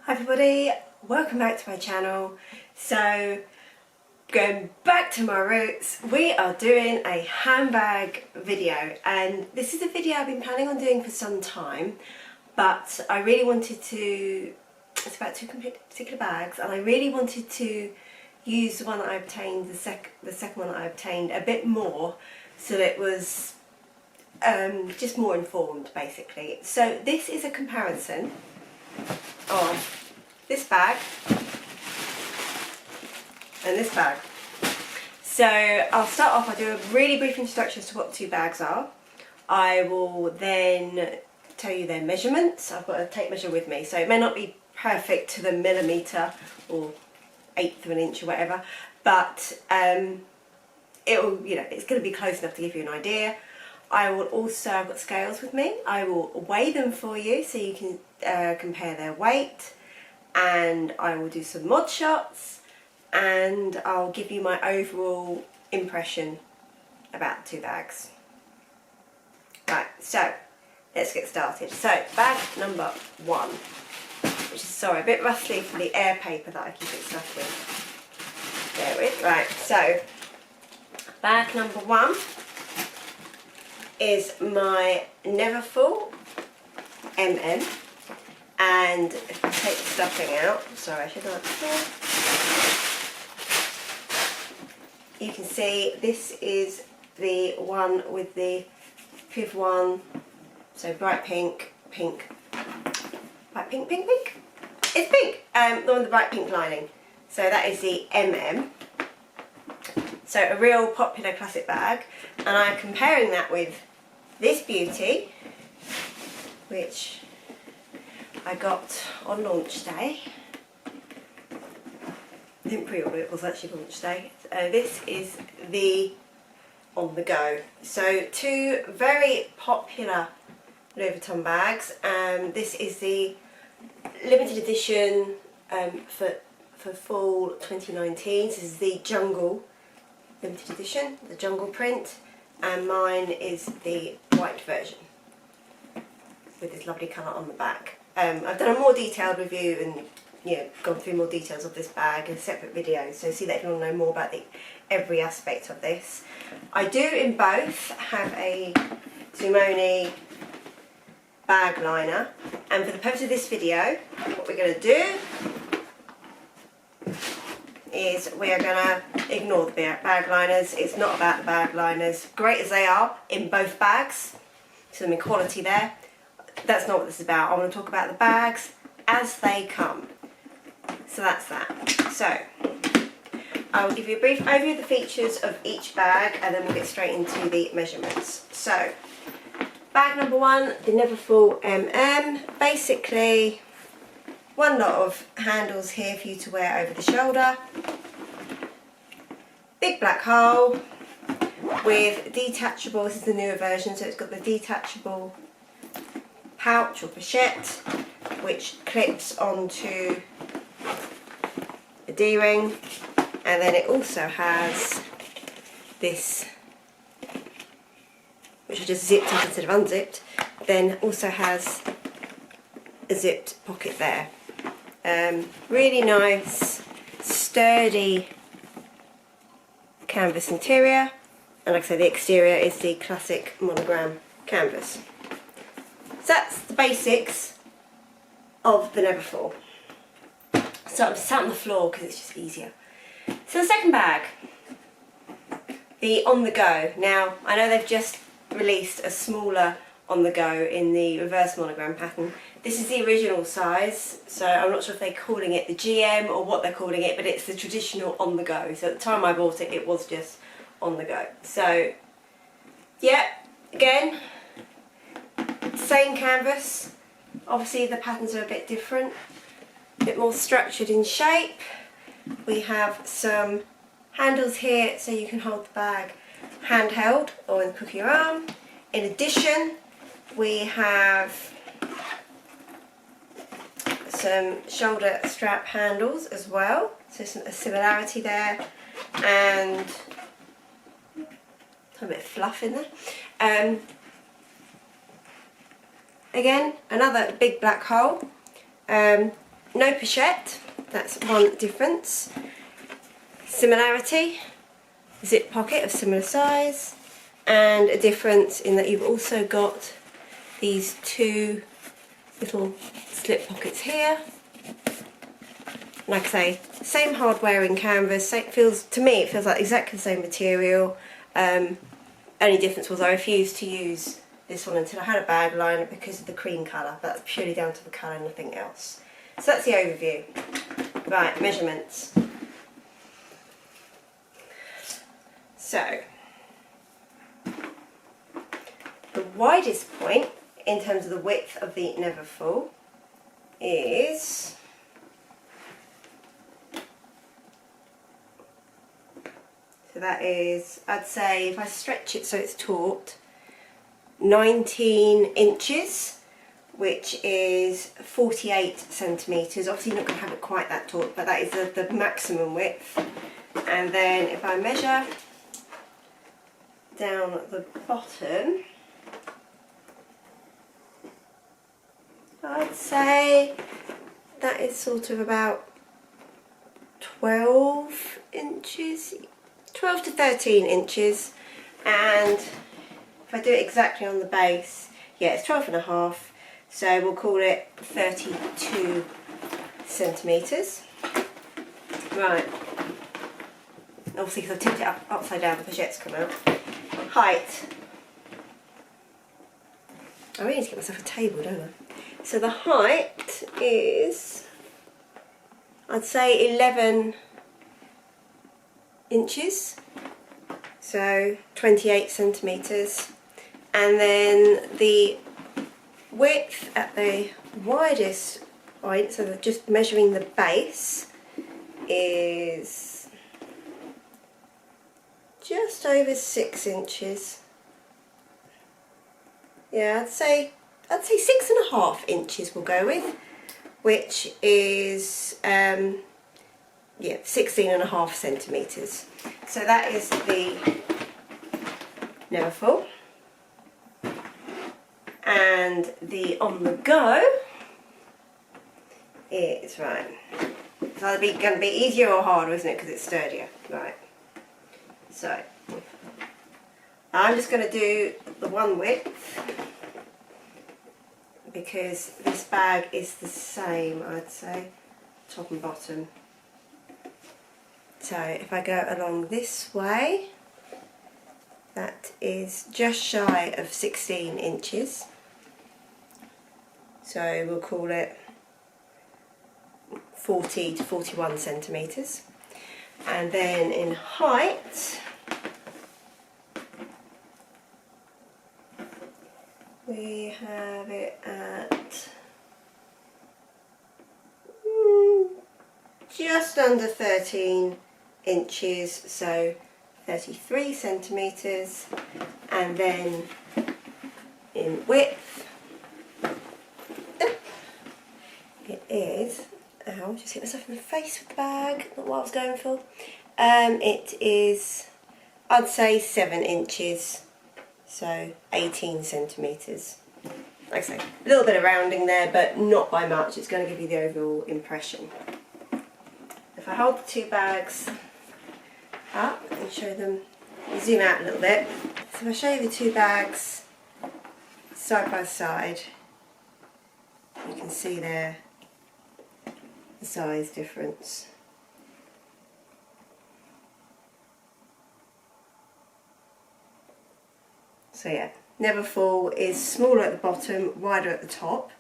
Hi everybody, welcome back to my channel. So, going back to my roots, we are doing a handbag video, and this is a video I've been planning on doing for some time, but I really wanted to, it's about two particular bags, and I really wanted to use the one that I obtained, the second one that I obtained a bit more, so that it was just more informed basically. So this is a comparison of this bag and this bag. So I'll start off, I'll do a really brief introduction as to what the two bags are. I will then tell you their measurements. I've got a tape measure with me, so it may not be perfect to the millimetre or eighth of an inch or whatever, but it'll, it's going to be close enough to give you an idea. I will also, I've got scales with me, I will weigh them for you so you can compare their weight, and I will do some mod shots, and I'll give you my overall impression about the two bags. Right, so let's get started. So bag number one, which is, sorry, a bit rusty for the air paper that I keep it stuck with. Bear with. Right, so bag number one is my Neverfull MM, and if I take the stuffing out, sorry, I should not. You can see this is the one with the Piv one, so bright pink, bright pink, pink. It's pink. The one with the bright pink lining. So that is the MM. So a real popular classic bag, and I'm comparing that with this beauty, which I got on launch day. I didn't pre-order it, it was actually launch day. This is the Onthego. So two very popular Louis Vuitton bags. This is the limited edition for fall 2019. This is the Jungle limited edition, the Jungle print, and mine is the white version with this lovely colour on the back. I've done a more detailed review and gone through more details of this bag in a separate video, so see that if you want to know more about every aspect of this. I do in both have a Zumoni bag liner, and for the purpose of this video, what we're going to do is we are going to ignore the bag liners. It's not about the bag liners, great as they are in both bags, some equality there. That's not what this is about. I want to talk about the bags as they come. So that's that. So I will give you a brief overview of the features of each bag, and then we'll get straight into the measurements. So bag number one, the Neverfull MM. Basically, one lot of handles here for you to wear over the shoulder. Big black hole with detachable, this is the newer version, so it's got the detachable pouch or pochette which clips onto a D-ring, and then it also has this, which I just zipped up instead of unzipped, then also has a zipped pocket there. Really nice, sturdy canvas interior, and like I say, the exterior is the classic monogram canvas. So that's the basics of the Neverfull. So I'm sat on the floor because it's just easier. So the second bag, the Onthego. Now I know they've just released a smaller Onthego in the reverse monogram pattern. This is the original size, so I'm not sure if they're calling it the GM or what they're calling it, but it's the traditional Onthego. So at the time I bought it, it was just Onthego. So yeah, again, same canvas. Obviously the patterns are a bit different, a bit more structured in shape. We have some handles here so you can hold the bag handheld or in the crook of your arm. In addition, we have some shoulder strap handles as well, so a similarity there, and a bit of fluff in there. Again, another big black hole no pochette, that's one difference. Similarity, zip pocket of similar size, and a difference in that you've also got these two little slip pockets here. Like I say, same hardware in canvas, to me it feels like exactly the same material. Only difference was I refused to use this one until I had a bag liner because of the cream colour, but that's purely down to the colour, nothing else. So that's the overview. Right, measurements. So, the widest point in terms of the width of the Neverfull is that is, I'd say, if I stretch it so it's taut, 19 inches, which is 48 centimetres. Obviously you're not going to have it quite that taut, but that is the maximum width. And then if I measure down at the bottom, I'd say that is sort of about 12 inches, 12 to 13 inches, and if I do it exactly on the base, yeah, it's 12 and a half, so we'll call it 32 centimetres. Right, obviously because I've tipped it upside down, the pochette's come out. Height. I really need to get myself a table, don't I? So the height is, I'd say 11 inches, so 28 centimetres, and then the width at the widest point, so just measuring the base, is just over 6 inches. Yeah, I'd say 6.5 inches we'll go with, which is yeah, 16.5 centimetres. So that is the Neverfull. And the On The Go is, right, it's either going to be easier or harder, isn't it, because it's sturdier. Right, so I'm just going to do the one width because this bag is the same, I'd say, top and bottom. So if I go along this way, that is just shy of 16 inches. So we'll call it 40 to 41 centimetres. And then in height, we have it at just under 13 inches, so 33 centimetres, and then in width it is, ow, just hit myself in the face with the bag, not what I was going for. It is, I'd say 7 inches, so 18 centimetres. Like I say, a little bit of rounding there, but not by much. It's going to give you the overall impression. If I hold the two bags up and show them, zoom out a little bit. So if I show you the two bags side by side, you can see there the size difference. So yeah, Neverfull is smaller at the bottom, wider at the top,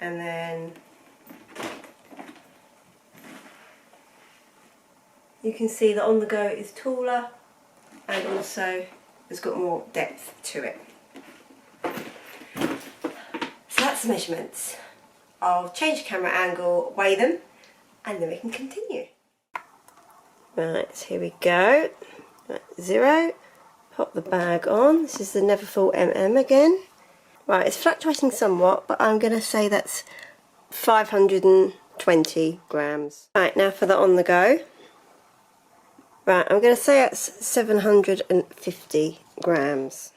and then you can see that On The Go is taller and also has got more depth to it. So that's the measurements. I'll change the camera angle, weigh them, and then we can continue. Right, so here we go. Right, 0. Pop the bag on. This is the Neverfull MM again. Right, it's fluctuating somewhat, but I'm going to say that's 520 grams. Right, now for the On The Go. Right, I'm going to say that's 750 grams.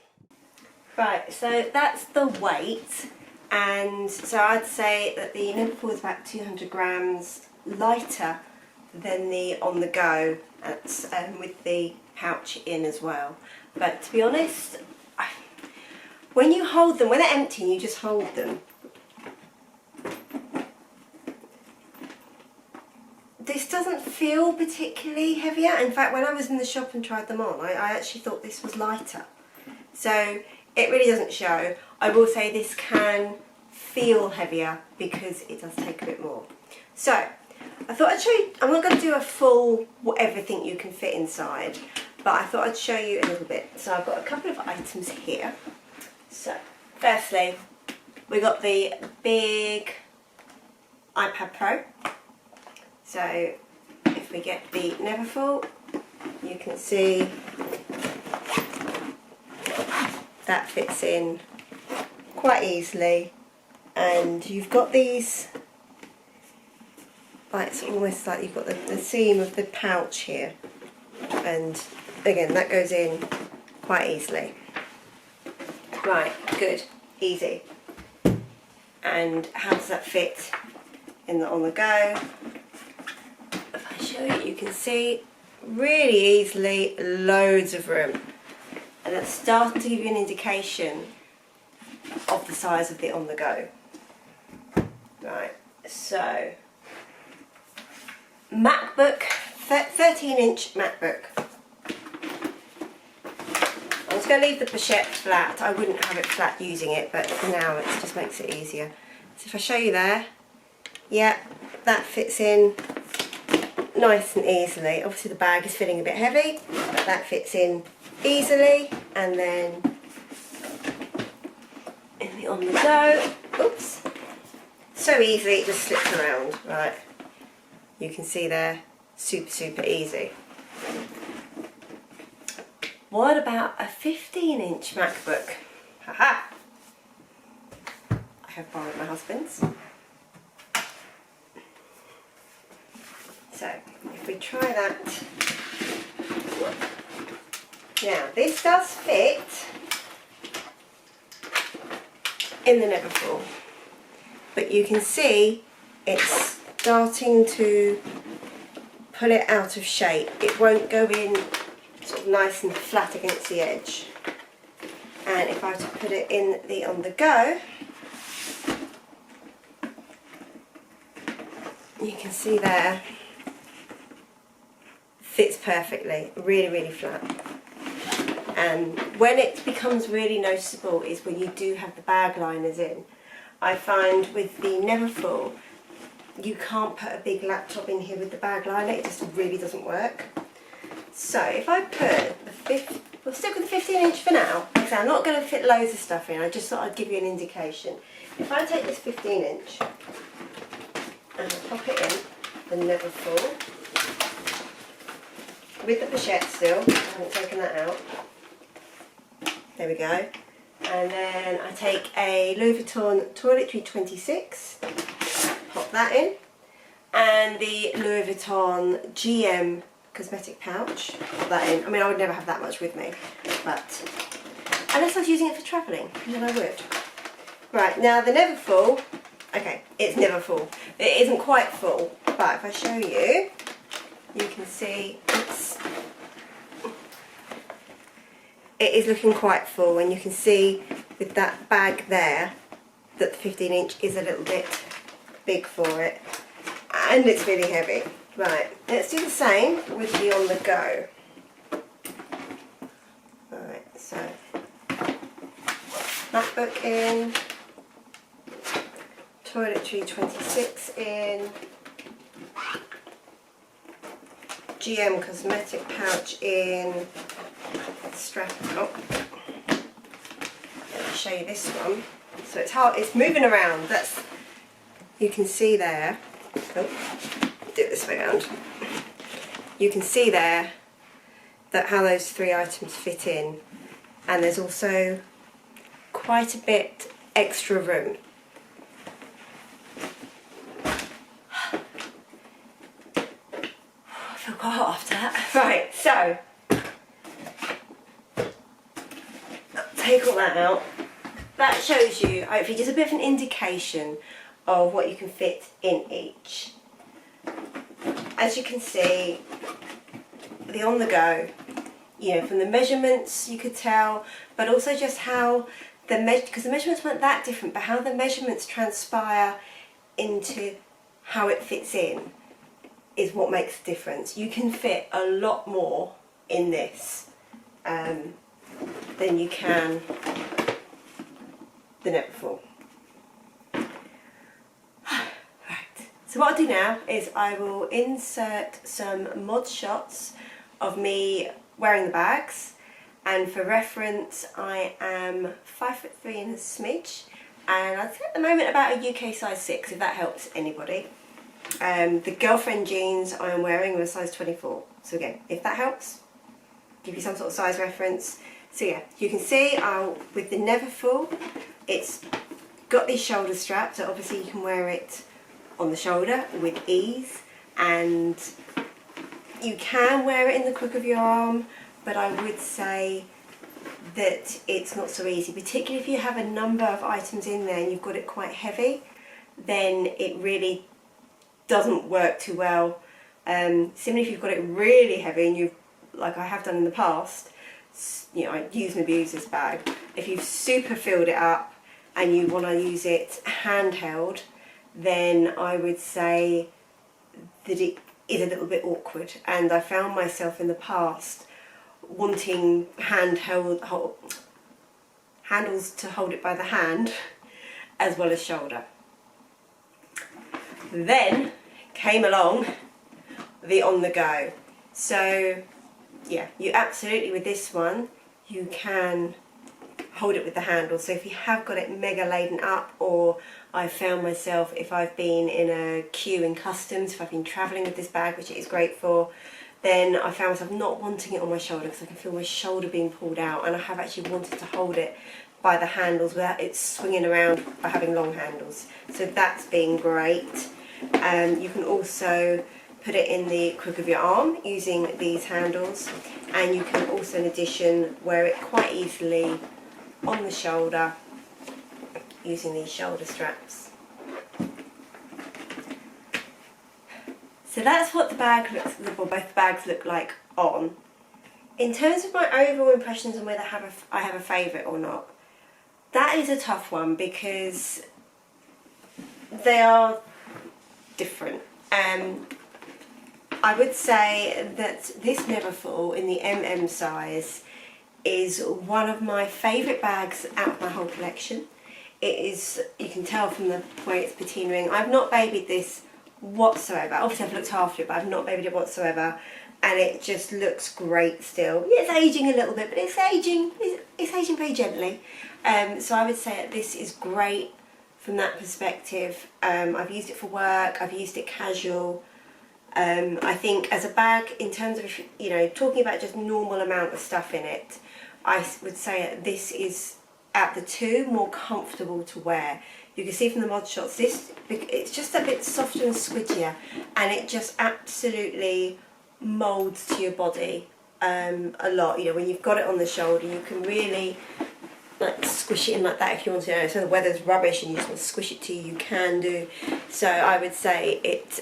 Right, so that's the weight and so I'd say that the Neverfull is about 200 grams lighter than the On The Go, with the pouch in as well. But to be honest, when you hold them, when they're empty and you just hold them, this doesn't feel particularly heavier. In fact, when I was in the shop and tried them on, I actually thought this was lighter. So it really doesn't show. I will say this can feel heavier because it does take a bit more. So I thought I'd show you, I'm not going to do a full everything you can fit inside, but I thought I'd show you a little bit. So I've got a couple of items here. So firstly, we got the big iPad Pro. So if we get the Neverfull, you can see that fits in quite easily, and you've got these, like, it's almost like you've got the seam of the pouch here, and again that goes in quite easily. Right, good, easy. And how does that fit in the On The Go? If I show you, you can see really easily, loads of room. And that's starting to give you an indication of the size of the On The Go. Right, so MacBook, 13-inch MacBook. I'm just going to leave the pochette flat. I wouldn't have it flat using it, but for now it just makes it easier. So if I show you there, yeah, that fits in nice and easily. Obviously the bag is feeling a bit heavy, but that fits in easily. And then in the On The Go, oops, so easily it just slips around. Right, you can see there, super easy. What about a 15-inch MacBook? Haha! I have borrowed my husband's. So, if we try that. Now, this does fit in the Neverfull, but you can see it's starting to pull it out of shape. It won't go in sort of nice and flat against the edge. And if I were to put it in the On The Go, you can see there, fits perfectly, really flat. And when it becomes really noticeable is when you do have the bag liners in. I find with the Neverfull, you can't put a big laptop in here with the bag liner, it just really doesn't work. So if I put we'll stick with the 15-inch for now, because I'm not going to fit loads of stuff in, I just thought I'd give you an indication. If I take this 15-inch and I pop it in the Neverfull, with the pochette still, I haven't taken that out. There we go. And then I take a Louis Vuitton Toiletry 26, pop that in, and the Louis Vuitton GM cosmetic pouch, pop that in. I mean, I would never have that much with me, but unless I was using it for travelling, then I would. Right, now the Neverfull, okay, it's Neverfull. It isn't quite full, but if I show you, you can see it is looking quite full, and you can see with that bag there that the 15-inch is a little bit big for it, and it's really heavy. Right, let's do the same with the On The Go. Right, so MacBook in, Toiletry 26 in, GM cosmetic pouch in, strap up. Let me show you this one. So it's hard, it's moving around. That's, you can see there. Oh, do it this way around. You can see there that how those three items fit in, and there's also quite a bit extra room. I feel quite hot after that. Right, so take all that out, that shows you, hopefully, just a bit of an indication of what you can fit in each. As you can see, the On The Go, you know, from the measurements you could tell, but also just how because the measurements weren't that different, but how the measurements transpire into how it fits in is what makes the difference. You can fit a lot more in this than you can the Neverfull. Right, so what I'll do now is I will insert some mod shots of me wearing the bags, and for reference I am 5'3" and a smidge, and I'd say at the moment about a UK size 6, if that helps anybody. The girlfriend jeans I'm wearing are a size 24, so again, if that helps, give you some sort of size reference. So yeah, you can see with the Neverfull, it's got these shoulder straps, so obviously you can wear it on the shoulder with ease, and you can wear it in the crook of your arm, but I would say that it's not so easy, particularly if you have a number of items in there and you've got it quite heavy, then it really doesn't work too well. Similarly, if you've got it really heavy and you've, like I have done in the past, you know, I use and abuse this bag. If you've super filled it up and you want to use it handheld, then I would say that it is a little bit awkward, and I found myself in the past wanting handles to hold it by the hand as well as shoulder. Then came along the On The Go. So yeah, you absolutely, with this one, you can hold it with the handle. So if you have got it mega laden up, or I've found myself, if I've been in a queue in customs, if I've been travelling with this bag, which it is great for, then I found myself not wanting it on my shoulder because I can feel my shoulder being pulled out, and I have actually wanted to hold it by the handles without it swinging around by having long handles. So that's been great. You can also put it in the crook of your arm using these handles, and you can also in addition wear it quite easily on the shoulder using these shoulder straps. So that's what the bag looks, well, both bags look like on. In terms of my overall impressions on whether I have a favourite or not, that is a tough one because they are different. I would say that this Neverfull in the MM size is one of my favourite bags out of my whole collection. It is, you can tell from the way it's patinaing. I've not babied this whatsoever. Obviously I've looked after it, but I've not babied it whatsoever, and it just looks great still. Yeah, it's aging a little bit, but it's aging very gently. So I would say that this is great from that perspective. I've used it for work, I've used it casual. I think as a bag, in terms of, you know, talking about just normal amount of stuff in it, I would say that this is, out the two, more comfortable to wear. You can see from the mod shots, it's just a bit softer and squidgier, and it just absolutely moulds to your body a lot. You know, when you've got it on the shoulder, you can really like squish it in like that if you want to. You know, so the weather's rubbish and you just want to squish it to you can do. So I would say it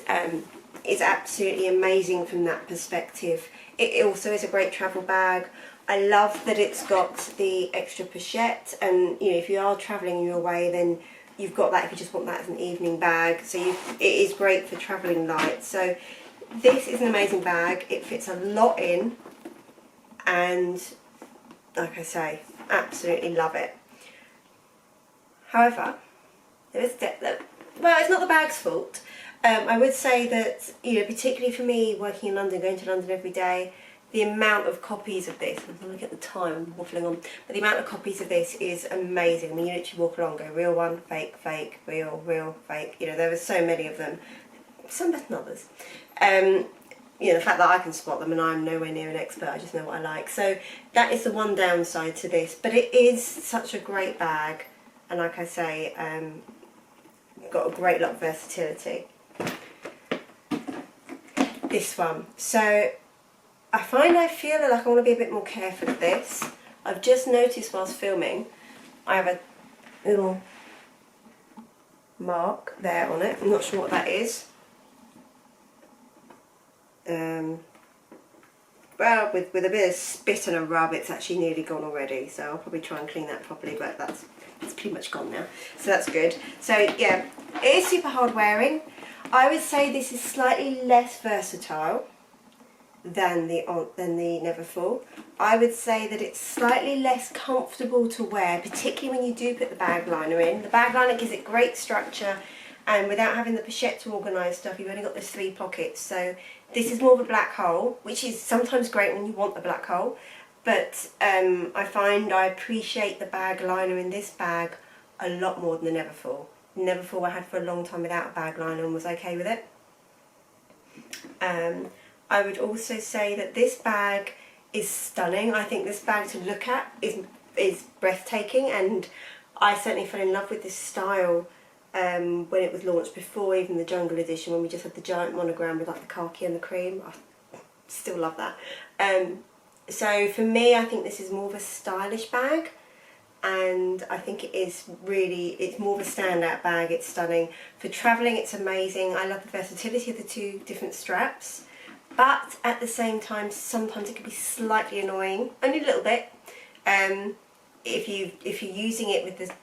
is absolutely amazing from that perspective. It also is a great travel bag. I love that it's got the extra pochette, and you know, if you are travelling in your way, then you've got that if you just want that as an evening bag. So it is great for travelling light. So this is an amazing bag. It fits a lot in, and like I say, absolutely love it. However, there is well, it's not the bag's fault. I would say that, you know, particularly for me working in London, going to London every day, the amount of copies of this, I'm looking at the time, I'm waffling on, but the amount of copies of this is amazing. I mean, you literally walk along, go real one, fake, fake, real, real, fake. You know, there are so many of them, some better than others. You know, the fact that I can spot them, and I'm nowhere near an expert, I just know what I like. So that is the one downside to this, but it is such a great bag, and like I say, got a great lot of versatility. This one, so I feel like I want to be a bit more careful of this. I've just noticed whilst filming, I have a little mark there on it. I'm not sure what that is. Well, with a bit of spit and a rub, it's actually nearly gone already, so I'll probably try and clean that properly, but it's pretty much gone now, so that's good. So yeah, it is super hard wearing. I would say this is slightly less versatile than the Neverfull. I would say that it's slightly less comfortable to wear, particularly when you do put the bag liner in. The bag liner gives it great structure, and without having the pochette to organise stuff, you've only got those 3 pockets. So this is more of a black hole, which is sometimes great when you want a black hole, but I find I appreciate the bag liner in this bag a lot more than the Neverfull. The Neverfull I had for a long time without a bag liner and was okay with it. I would also say that this bag is stunning. I think this bag to look at is breathtaking, and I certainly fell in love with this style when it was launched, before even the Jungle edition, when we just had the giant monogram with like the khaki and the cream. I still love that. So for me, I think this is more of a stylish bag, and I think it's more of a standout bag. It's stunning. For travelling, it's amazing. I love the versatility of the 2 different straps, but at the same time, sometimes it can be slightly annoying, only a little bit, if you're using it with the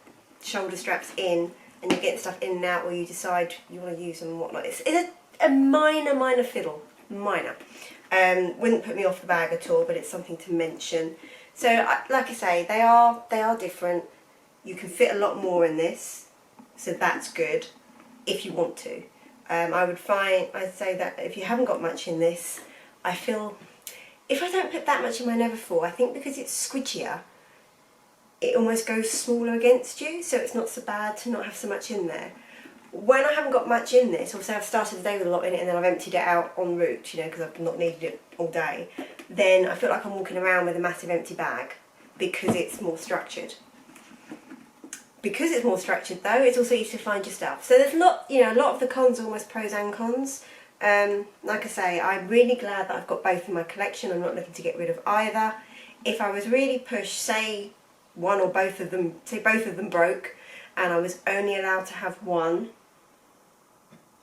shoulder straps in, and you're getting stuff in and out, or you decide you want to use them and whatnot. It's a minor fiddle, minor. Wouldn't put me off the bag at all, but it's something to mention. So, like I say, they are different. You can fit a lot more in this, so that's good if you want to. I'd say that if you haven't got much in this, I feel, if I don't put that much in my Neverfull, I think because it's squidgier, it almost goes smaller against you, so it's not so bad to not have so much in there. When I haven't got much in this, obviously I've started the day with a lot in it and then I've emptied it out en route, you know, because I've not needed it all day, then I feel like I'm walking around with a massive empty bag because it's more structured. Because it's more structured though, it's also easy to find your stuff. So there's a lot of the cons are almost pros and cons. Like I say, I'm really glad that I've got both in my collection. I'm not looking to get rid of either. If I was really pushed, say one or both of them, say both of them broke, and I was only allowed to have one,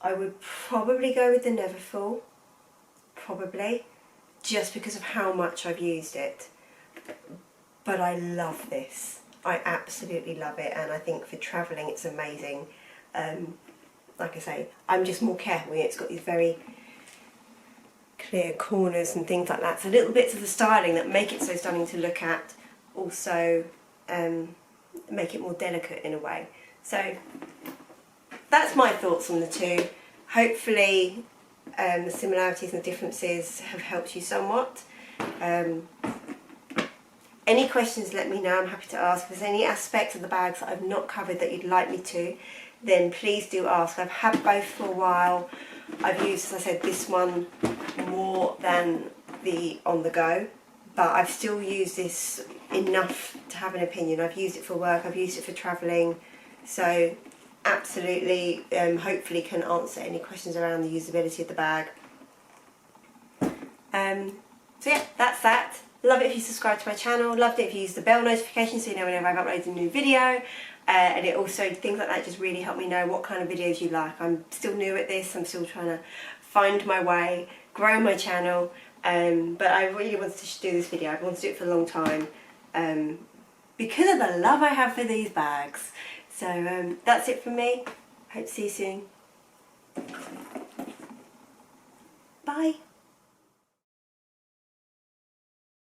I would probably go with the Neverfull, probably, just because of how much I've used it. But I love this. I absolutely love it, and I think for travelling it's amazing. Like I say, I'm just more careful. It's got these very clear corners and things like that. So little bits of the styling that make it so stunning to look at also make it more delicate in a way. So that's my thoughts on the 2. Hopefully the similarities and the differences have helped you somewhat. Any questions, let me know. I'm happy to ask. If there's any aspects of the bags that I've not covered that you'd like me to, then please do ask. I've had both for a while. I've used, as I said, this one more than the On The Go, but I've still used this enough to have an opinion. I've used it for work, I've used it for travelling, so absolutely, hopefully can answer any questions around the usability of the bag. So yeah, that's that. Love it if you subscribe to my channel, loved it if you use the bell notification so you know whenever I've uploaded a new video, and it also, things like that just really help me know what kind of videos you like. I'm still new at this, I'm still trying to find my way, grow my channel, but I really wanted to do this video. I've wanted to do it for a long time because of the love I have for these bags. So that's it from me. Hope to see you soon. Bye.